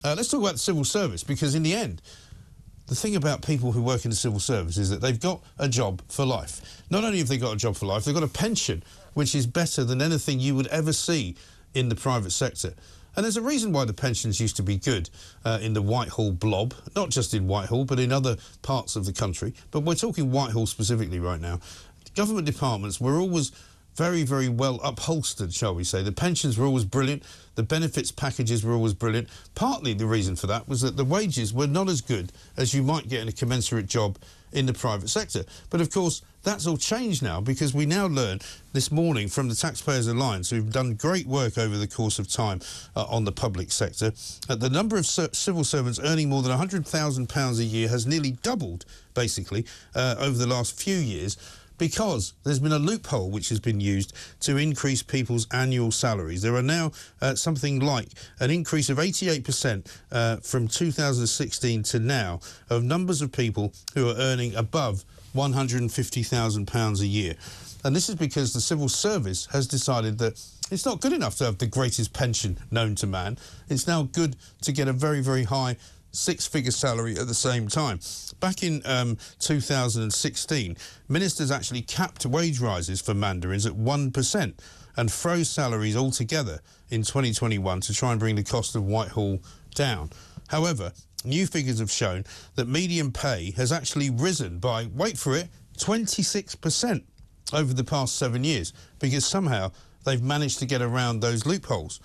Let's talk about the civil service, because in the end, the thing about people who work in the civil service is that they've got a job for life. Not only have they got a job for life, they've got a pension, which is better than anything you would ever see in the private sector. And there's a reason why the pensions used to be good in the Whitehall blob, not just in Whitehall, but in other parts of the country. But we're talking Whitehall specifically right now. Government departments were always very, very well upholstered, shall we say. The pensions were always brilliant. The benefits packages were always brilliant. Partly the reason for that was that the wages were not as good as you might get in a commensurate job in the private sector. But of course, that's all changed now, because we now learn this morning from the Taxpayers Alliance, who've done great work over the course of time on the public sector, that the number of civil servants earning more than £100,000 a year has nearly doubled, basically, over the last few years, because there's been a loophole which has been used to increase people's annual salaries. There are now something like an increase of 88% from 2016 to now of numbers of people who are earning above £150,000 a year. And this is because the civil service has decided that it's not good enough to have the greatest pension known to man. It's now good to get a very, very high six-figure salary at the same time. Back in 2016, ministers actually capped wage rises for mandarins at 1% and froze salaries altogether in 2021 to try and bring the cost of Whitehall down. However, new figures have shown that median pay has actually risen by, wait for it, 26% over the past 7 years, because somehow they've managed to get around those loopholes.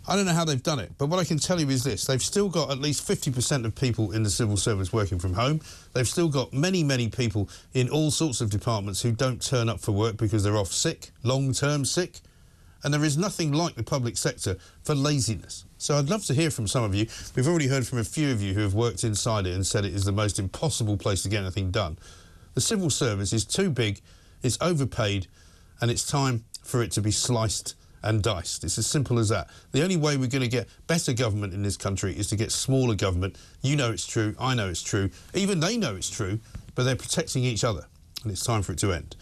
I don't know how they've done it, but what I can tell you is this: they've still got at least 50% of people in the civil service working from home. They've still got many, many people in all sorts of departments who don't turn up for work because they're off sick, long-term sick. And there is nothing like the public sector for laziness. So I'd love to hear from some of you. We've already heard from a few of you who have worked inside it and said it is the most impossible place to get anything done. The civil service is too big, it's overpaid, and it's time for it to be sliced and diced. It's as simple as that. The only way we're going to get better government in this country is to get smaller government. You know it's true, I know it's true, even they know it's true, but they're protecting each other, and it's time for it to end.